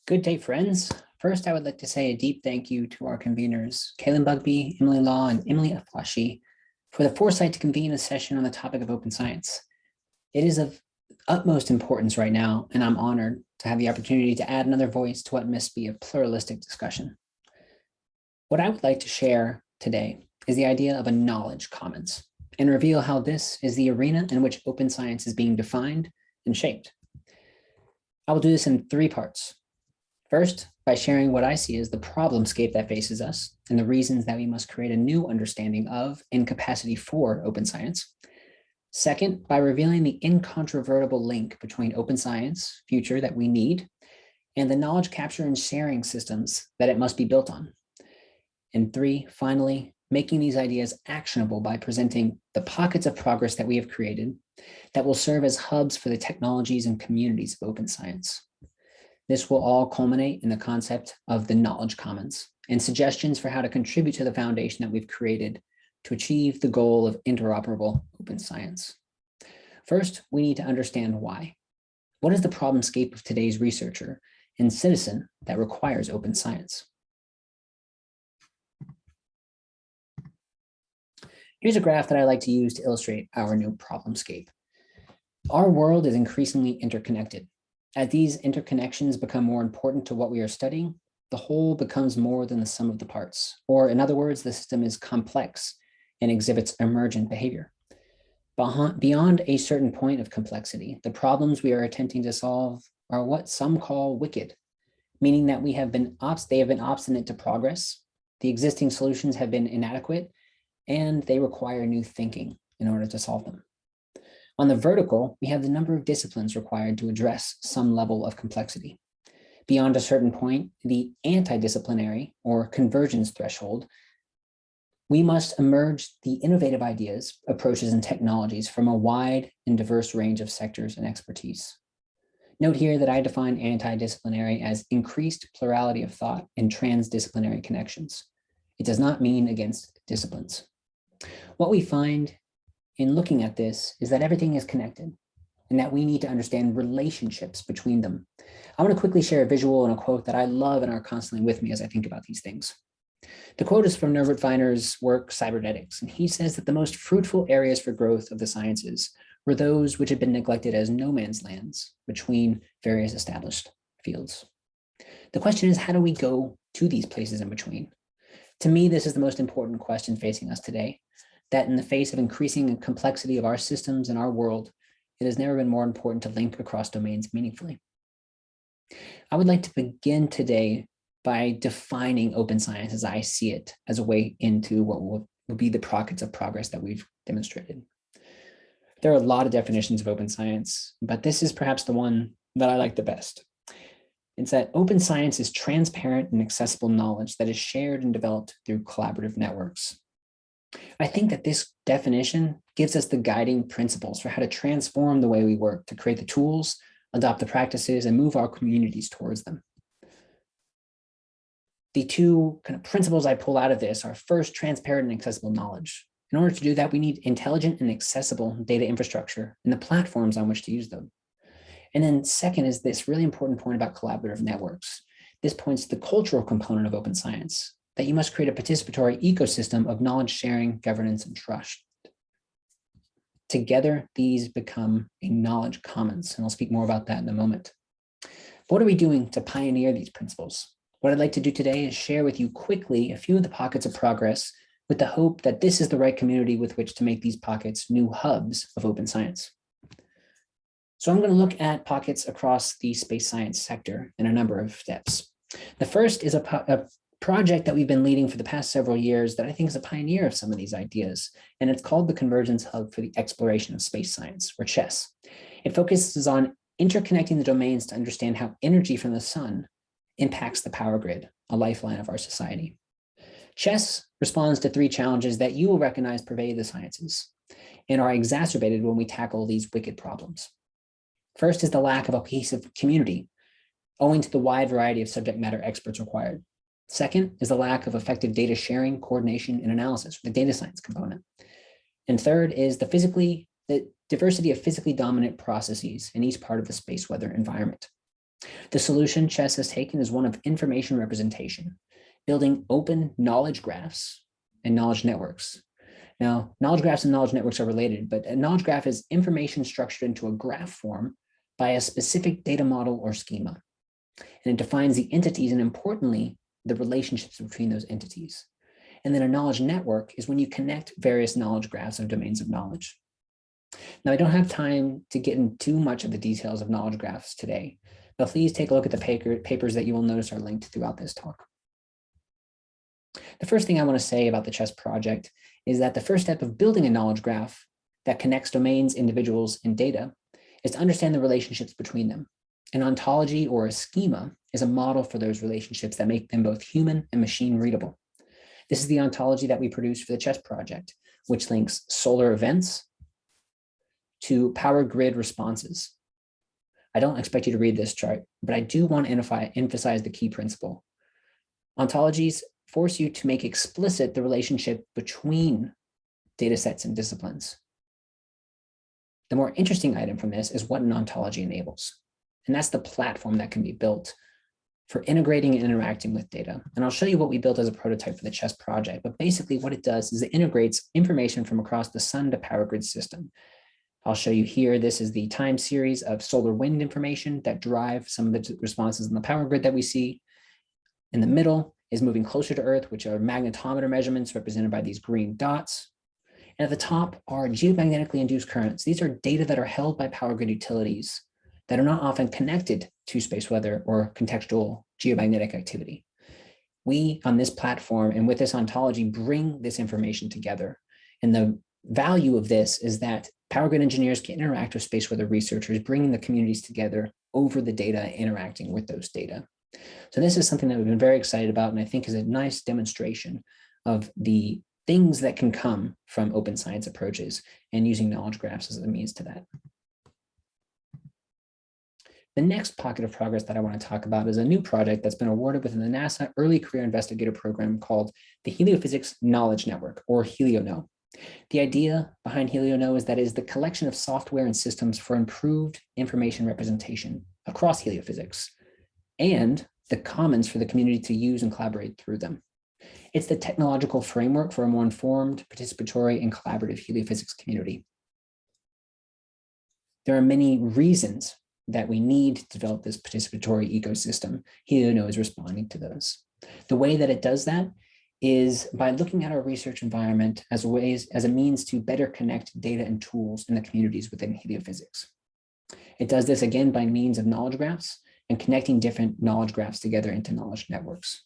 Good day, friends. First, I would like to say a deep thank you to our conveners, Kaylin Bugby, Emily Law, and Emily Aflashi, for the foresight to convene a session on the topic of open science. It is of utmost importance right now, and I'm honored to have the opportunity to add another voice to what must be a pluralistic discussion. What I would like to share today is the idea of a knowledge commons and reveal how this is the arena in which open science is being defined and shaped. I will do this in three parts. First, by sharing what I see as the problemscape that faces us and the reasons that we must create a new understanding of and capacity for open science. Second, by revealing the incontrovertible link between open science future that we need and the knowledge capture and sharing systems that it must be built on. And three, finally, making these ideas actionable by presenting the pockets of progress that we have created that will serve as hubs for the technologies and communities of open science. This will all culminate in the concept of the knowledge commons and suggestions for how to contribute to the foundation that we've created to achieve the goal of interoperable open science. First, we need to understand why. What is the problemscape of today's researcher and citizen that requires open science? Here's a graph that I like to use to illustrate our new problemscape. Our world is increasingly interconnected. As these interconnections become more important to what we are studying, the whole becomes more than the sum of the parts. Or in other words, the system is complex and exhibits emergent behavior. Beyond a certain point of complexity, the problems we are attempting to solve are what some call wicked, meaning that they have been obstinate to progress, the existing solutions have been inadequate, and they require new thinking in order to solve them. On the vertical, we have the number of disciplines required to address some level of complexity. Beyond a certain point, the anti-disciplinary or convergence threshold, we must emerge the innovative ideas, approaches, and technologies from a wide and diverse range of sectors and expertise. Note here that I define anti-disciplinary as increased plurality of thought and transdisciplinary connections. It does not mean against disciplines. What we find in looking at this is that everything is connected and that we need to understand relationships between them. I want to quickly share a visual and a quote that I love and are constantly with me as I think about these things. The quote is from Norbert Weiner's work, Cybernetics, and he says that the most fruitful areas for growth of the sciences were those which had been neglected as no man's lands between various established fields. The question is, how do we go to these places in between? To me, this is the most important question facing us today, that in the face of increasing complexity of our systems and our world, it has never been more important to link across domains meaningfully. I would like to begin today by defining open science as I see it, as a way into what will be the pockets of progress that we've demonstrated. There are a lot of definitions of open science, but this is perhaps the one that I like the best. It's that open science is transparent and accessible knowledge that is shared and developed through collaborative networks. I think that this definition gives us the guiding principles for how to transform the way we work to create the tools, adopt the practices, and move our communities towards them. The two kind of principles I pull out of this are first, transparent and accessible knowledge. In order to do that, we need intelligent and accessible data infrastructure and the platforms on which to use them. And then second is this really important point about collaborative networks. This points to the cultural component of open science, that you must create a participatory ecosystem of knowledge sharing, governance, and trust. Together, these become a knowledge commons, and I'll speak more about that in a moment. What are we doing to pioneer these principles? What I'd like to do today is share with you quickly a few of the pockets of progress with the hope that this is the right community with which to make these pockets new hubs of open science. So I'm going to look at pockets across the space science sector in a number of steps. The first is a project that we've been leading for the past several years that I think is a pioneer of some of these ideas, and it's called the Convergence Hub for the Exploration of Space Science, or CHESS. It focuses on interconnecting the domains to understand how energy from the sun impacts the power grid, a lifeline of our society. CHESS responds to three challenges that you will recognize pervade the sciences and are exacerbated when we tackle these wicked problems. First is the lack of a cohesive community, owing to the wide variety of subject matter experts required. Second is the lack of effective data sharing, coordination, and analysis, the data science component. And third is the diversity of physically dominant processes in each part of the space weather environment. The solution Chess has taken is one of information representation, building open knowledge graphs and knowledge networks. Now, knowledge graphs and knowledge networks are related, but a knowledge graph is information structured into a graph form by a specific data model or schema. And it defines the entities and, importantly, the relationships between those entities. And then a knowledge network is when you connect various knowledge graphs of domains of knowledge. Now, I don't have time to get into too much of the details of knowledge graphs today, but please take a look at the papers that you will notice are linked throughout this talk. The first thing I want to say about the Chess project is that the first step of building a knowledge graph that connects domains, individuals, and data is to understand the relationships between them. An ontology or a schema is a model for those relationships that make them both human and machine readable. This is the ontology that we produced for the Chess project, which links solar events to power grid responses. I don't expect you to read this chart, but I do want to emphasize the key principle. Ontologies force you to make explicit the relationship between data sets and disciplines. The more interesting item from this is what an ontology enables. And that's the platform that can be built for integrating and interacting with data. And I'll show you what we built as a prototype for the Chess project. But basically what it does is it integrates information from across the sun to power grid system. I'll show you here, this is the time series of solar wind information that drive some of the responses in the power grid that we see. In the middle is moving closer to Earth, which are magnetometer measurements represented by these green dots. And at the top are geomagnetically induced currents. These are data that are held by power grid utilities that are not often connected to space weather or contextual geomagnetic activity. We, on this platform and with this ontology, bring this information together. And the value of this is that power grid engineers can interact with space weather researchers, bringing the communities together over the data, interacting with those data. So this is something that we've been very excited about, and I think is a nice demonstration of the things that can come from open science approaches and using knowledge graphs as a means to that. The next pocket of progress that I want to talk about is a new project that's been awarded within the NASA Early Career Investigator Program called the Heliophysics Knowledge Network, or Helio-KNOW. The idea behind Helio-KNOW is that it is the collection of software and systems for improved information representation across heliophysics, and the commons for the community to use and collaborate through them. It's the technological framework for a more informed, participatory, and collaborative heliophysics community. There are many reasons that we need to develop this participatory ecosystem. Helioono is responding to those. The way that it does that is by looking at our research environment as a means to better connect data and tools in the communities within heliophysics. It does this again by means of knowledge graphs and connecting different knowledge graphs together into knowledge networks.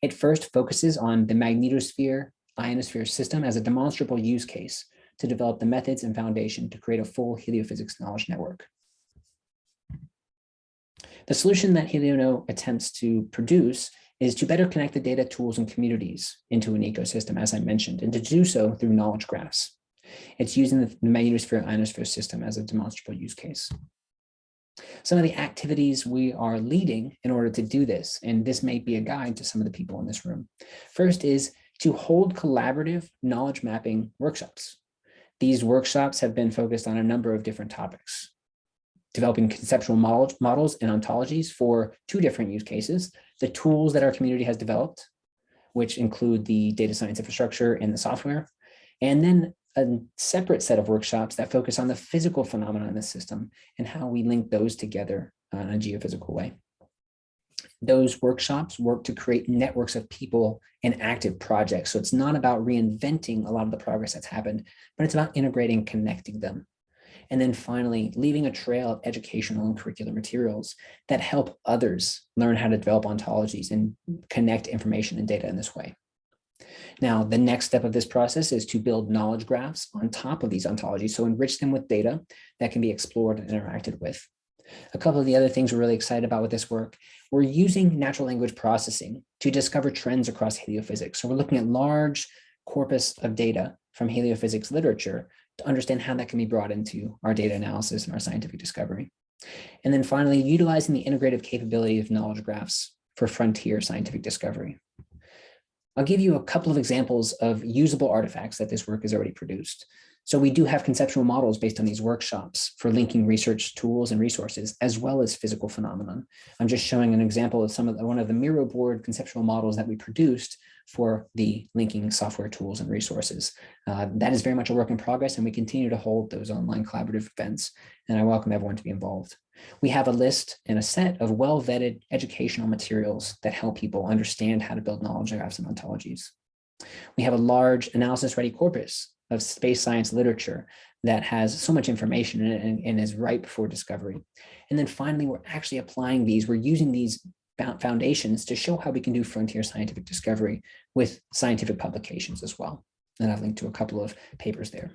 It first focuses on the magnetosphere ionosphere system as a demonstrable use case to develop the methods and foundation to create a full heliophysics knowledge network. The solution that Helioono attempts to produce is to better connect the data, tools, and communities into an ecosystem, as I mentioned, and to do so through knowledge graphs. It's using the magnetosphere ionosphere system as a demonstrable use case. Some of the activities we are leading in order to do this, and this may be a guide to some of the people in this room. First is to hold collaborative knowledge mapping workshops. These workshops have been focused on a number of different topics, developing conceptual models and ontologies for two different use cases, the tools that our community has developed, which include the data science infrastructure and the software, and then a separate set of workshops that focus on the physical phenomena in the system and how we link those together in a geophysical way. Those workshops work to create networks of people and active projects. So it's not about reinventing a lot of the progress that's happened, but it's about integrating, connecting them. And then finally, leaving a trail of educational and curricular materials that help others learn how to develop ontologies and connect information and data in this way. Now, the next step of this process is to build knowledge graphs on top of these ontologies, so enrich them with data that can be explored and interacted with. A couple of the other things we're really excited about with this work, we're using natural language processing to discover trends across heliophysics. So we're looking at large corpus of data from heliophysics literature to understand how that can be brought into our data analysis and our scientific discovery. And then finally, utilizing the integrative capability of knowledge graphs for frontier scientific discovery. I'll give you a couple of examples of usable artifacts that this work has already produced. So we do have conceptual models based on these workshops for linking research tools and resources, as well as physical phenomenon. I'm just showing an example of one of the Miro board conceptual models that we produced for the linking software tools and resources. That is very much a work in progress, and we continue to hold those online collaborative events, and I welcome everyone to be involved. We have a list and a set of well-vetted educational materials that help people understand how to build knowledge graphs and ontologies. We have a large analysis-ready corpus of space science literature that has so much information in it and is ripe for discovery. And then finally, we're actually applying these, we're using these foundations to show how we can do frontier scientific discovery with scientific publications as well. And I've linked to a couple of papers there.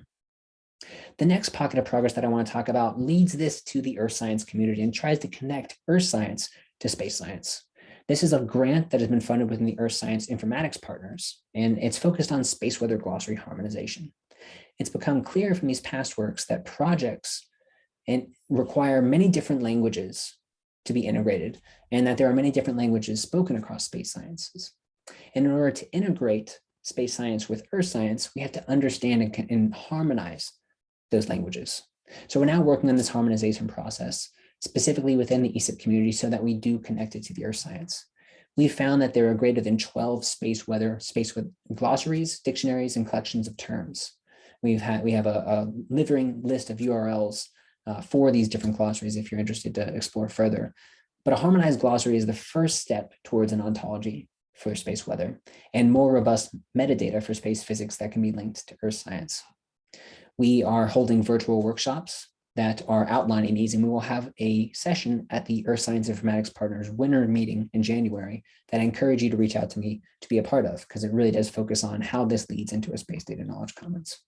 The next pocket of progress that I want to talk about leads this to the earth science community and tries to connect earth science to space science. This is a grant that has been funded within the Earth Science Informatics Partners, and it's focused on space weather glossary harmonization. It's become clear from these past works that projects require many different languages to be integrated, and that there are many different languages spoken across space sciences. And in order to integrate space science with earth science, we have to understand and harmonize those languages. So we're now working on this harmonization process, specifically within the ESIP community, so that we do connect it to the earth science. We've found that there are greater than 12 space weather glossaries, dictionaries, and collections of terms. We have a living list of URLs for these different glossaries if you're interested to explore further. But a harmonized glossary is the first step towards an ontology for space weather and more robust metadata for space physics that can be linked to earth science. We are holding virtual workshops that are outlining these, and we will have a session at the Earth Science Informatics Partners winter meeting in January that I encourage you to reach out to me to be a part of, because it really does focus on how this leads into a space data knowledge commons.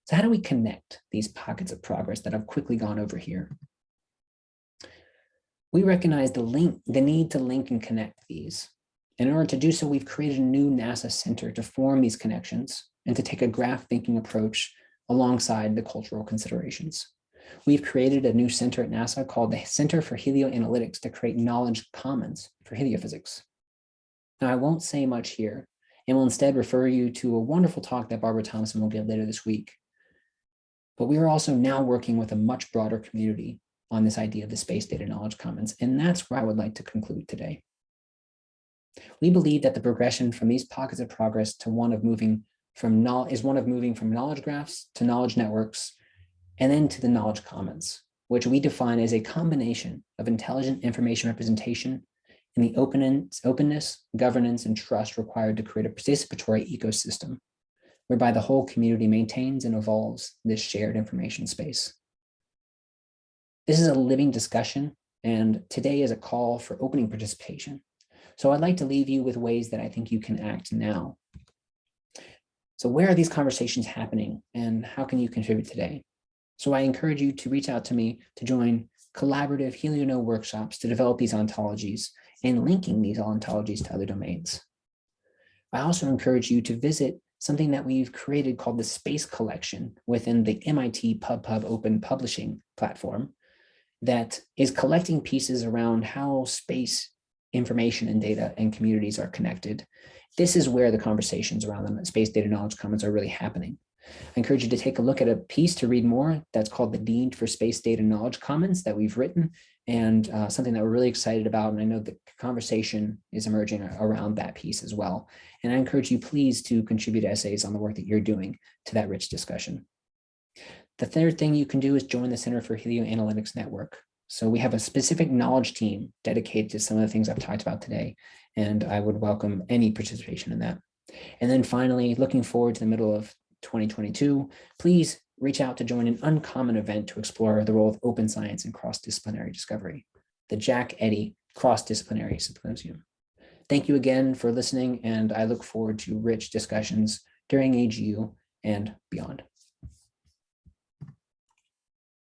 So how do we connect these pockets of progress that I've quickly gone over here? We recognize the need to link and connect these. In order to do so, we've created a new NASA center to form these connections and to take a graph thinking approach alongside the cultural considerations. We've created a new center at NASA called the Center for Helioanalytics to create knowledge commons for heliophysics. Now, I won't say much here and will instead refer you to a wonderful talk that Barbara Thompson will give later this week. But we are also now working with a much broader community on this idea of the space data knowledge commons, and that's where I would like to conclude today. We believe that the progression from these pockets of progress to one of moving from knowledge graphs to knowledge networks, and then to the knowledge commons, which we define as a combination of intelligent information representation and the openness, governance, and trust required to create a participatory ecosystem, whereby the whole community maintains and evolves this shared information space. This is a living discussion, and today is a call for opening participation. So I'd like to leave you with ways that I think you can act now. So where are these conversations happening, and how can you contribute today? So I encourage you to reach out to me to join collaborative Helio-KNOW workshops to develop these ontologies and linking these ontologies to other domains. I also encourage you to visit something that we've created called the Space Collection within the MIT PubPub Open Publishing platform that is collecting pieces around how space information and data and communities are connected. This is where the conversations around the space data knowledge commons are really happening. I encourage you to take a look at a piece to read more that's called The Need for Space Data Knowledge Commons that we've written, and something that we're really excited about. And I know the conversation is emerging around that piece as well. And I encourage you please to contribute essays on the work that you're doing to that rich discussion. The third thing you can do is join the Center for Helioanalytics Network. So we have a specific knowledge team dedicated to some of the things I've talked about today, and I would welcome any participation in that. And then finally, looking forward to the middle of 2022, please reach out to join an uncommon event to explore the role of open science and cross-disciplinary discovery, the Jack Eddy Cross-Disciplinary Symposium. Thank you again for listening, and I look forward to rich discussions during AGU and beyond.